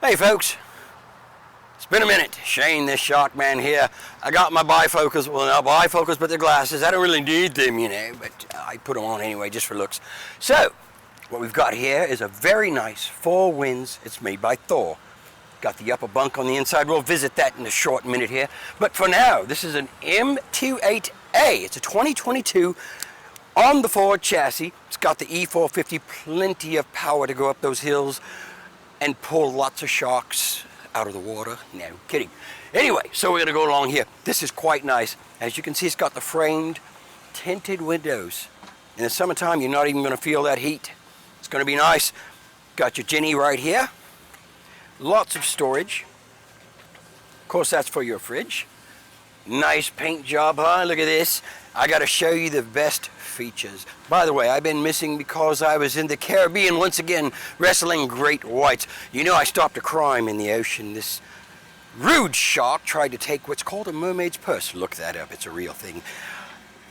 Hey folks, it's been a minute. Shane, this shark man here. I got my bifocals, well not bifocals, but the glasses. I don't really need them, you know, but I put them on anyway just for looks. So, what we've got here is a very nice Four Winds. It's made by Thor. Got the upper bunk on the inside. We'll visit that in a short minute here. But for now, this is an M28A. It's a 2022 on the Ford chassis. It's got the E450, plenty of power to go up those hills and pull lots of sharks out of the water. No, kidding. Anyway, so we're gonna go along here. This is quite nice. As you can see, it's got the framed tinted windows. In the summertime, you're not even gonna feel that heat. It's gonna be nice. Got your Ginny right here. Lots of storage. Of course, that's for your fridge. Nice paint job, huh? Look at this. I gotta show you the best features. By the way, I've been missing because I was in the Caribbean once again wrestling great whites. You know, I stopped a crime in the ocean. This rude shark tried to take what's called a mermaid's purse. Look that up, it's a real thing.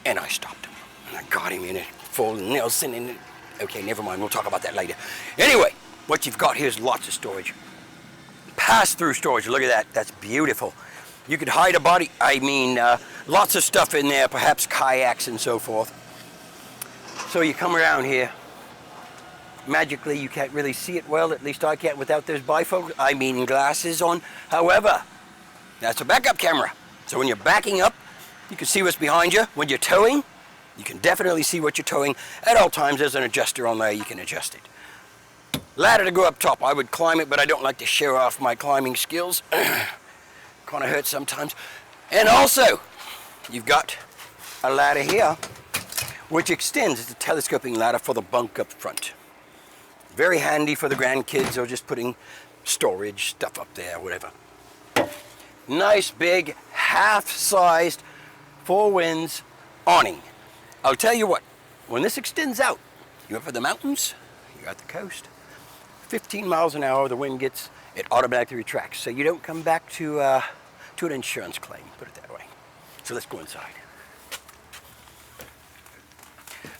And I stopped him. And I got him in it, full Nelson in it. Okay, never mind, we'll talk about that later. Anyway, what you've got here is lots of storage. Pass-through storage, look at that, that's beautiful. You could hide a body, lots of stuff in there, perhaps kayaks and so forth. So you come around here, magically you can't really see it well, at least I can't without those bifocals, glasses on. However, that's a backup camera. So when you're backing up, you can see what's behind you. When you're towing, you can definitely see what you're towing. At all times there's an adjuster on there, you can adjust it. Ladder to go up top, I would climb it, but I don't like to show off my climbing skills. Kind of hurts sometimes. And also, you've got a ladder here, which extends. It's a telescoping ladder for the bunk up front. Very handy for the grandkids or just putting storage stuff up there, whatever. Nice big, half-sized Four Winds awning. I'll tell you what, when this extends out, you're up at the mountains, you're at the coast, 15 miles an hour the wind gets, it automatically retracts. So you don't come back to an insurance claim, put it that way. So let's go inside.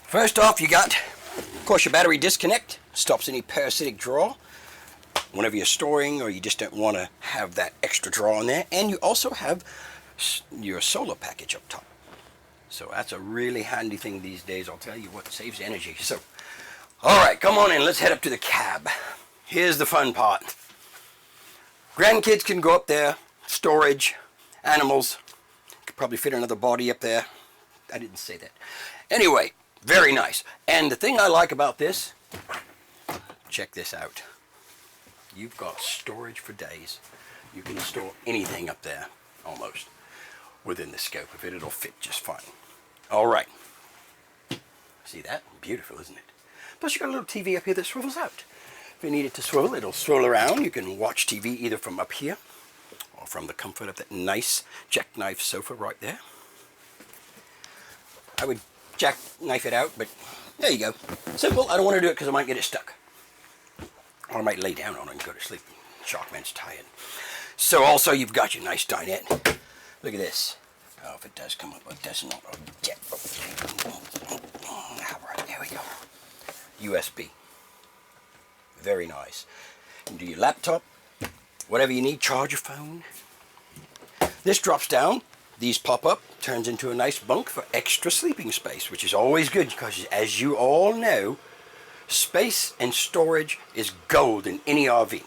First off, you got, of course, your battery disconnect. Stops any parasitic draw whenever you're storing or you just don't want to have that extra draw in there. And you also have your solar package up top. So that's a really handy thing these days. I'll tell you what, saves energy. So, all right, come on in. Let's head up to the cab. Here's the fun part. Grandkids can go up there. Storage, animals. Could probably fit another body up there. I didn't say that. Anyway. Very nice. And the thing I like about this, check this out. You've got storage for days. You can store anything up there, almost, within the scope of it. It'll fit just fine. All right. See that? Beautiful, isn't it? Plus you've got a little TV up here that swivels out. If you need it to swivel, it'll swivel around. You can watch TV either from up here or from the comfort of that nice jackknife sofa right there. I would jackknife it out, but there you go. Simple. I don't want to do it because I might get it stuck. Or I might lay down on it and go to sleep. Sharkman's tired. So also you've got your nice dinette. Look at this. Oh, if it does come up, it does not. Right, there we go. USB. Very nice. You can do your laptop, whatever you need, charge your phone. This drops down. These pop up, turns into a nice bunk for extra sleeping space, which is always good because, as you all know, space and storage is gold in any RV.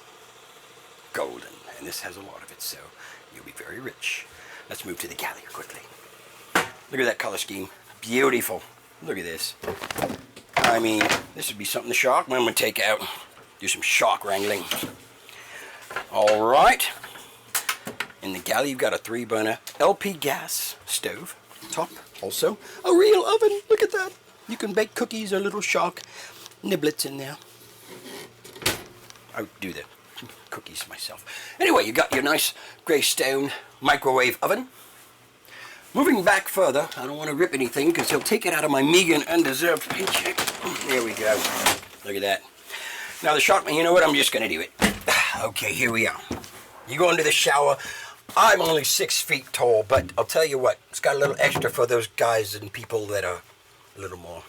Golden. And this has a lot of it, so you'll be very rich. Let's move to the galley quickly. Look at that color scheme. Beautiful. Look at this. This would be something the Sharkman would take out. Do some shark wrangling. All right. In the galley, you've got a 3-burner LP gas stove. Top, also, a real oven. Look at that. You can bake cookies or little shark niblets in there. I would do the cookies myself. Anyway, you got your nice grey stone microwave oven. Moving back further, I don't want to rip anything because he'll take it out of my meager and undeserved paycheck. There we go. Look at that. Now the Sharkman, you know what? I'm just going to do it. Okay, here we are. You go into the shower. I'm only 6 feet tall, but I'll tell you what, it's got a little extra for those guys and people that are a little more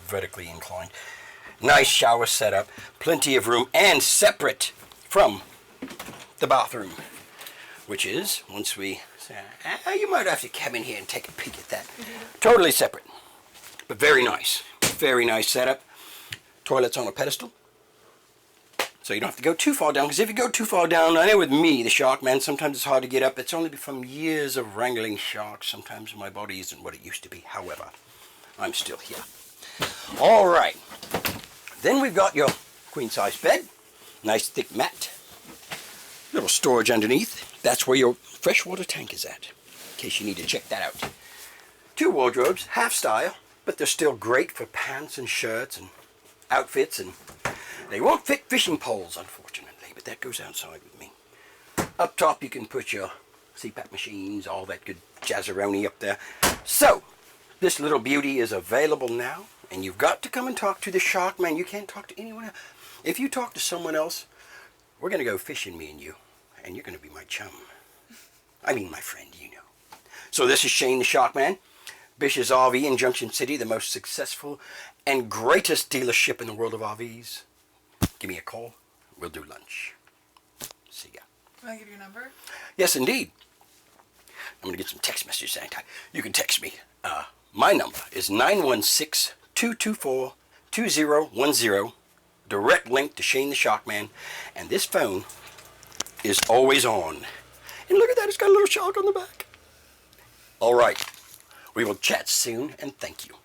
vertically inclined. Nice shower setup, plenty of room, and separate from the bathroom, which is, once we, you might have to come in here and take a peek at that. Totally separate, but very nice setup. Toilets on a pedestal, so you don't have to go too far down, because if you go too far down, I know with me, the shark man, sometimes it's hard to get up. It's only from years of wrangling sharks. Sometimes my body isn't what it used to be. However, I'm still here. All right, then we've got your queen size bed, nice thick mat, little storage underneath. That's where your freshwater tank is at, in case you need to check that out. 2 wardrobes, half style, but they're still great for pants and shirts and outfits, and they won't fit fishing poles, unfortunately, but that goes outside with me. Up top you can put your CPAP machines, all that good jazzeroni up there. So this little beauty is available now, and you've got to come and talk to the shark man. You can't talk to anyone else. If you talk to someone else, we're going to go fishing, me and you're going to be my chum. I mean my friend, you know. So this is Shane the Shark Man, Bish's RV in Junction City, the most successful and greatest dealership in the world of RVs. Give me a call. We'll do lunch. See ya. Can I give you a number? Yes, indeed. I'm going to get some text messages anytime. You can text me. My number is 916-224-2010. Direct link to Shane the Shark Man. And this phone is always on. And look at that. It's got a little shark on the back. All right. We will chat soon, and thank you.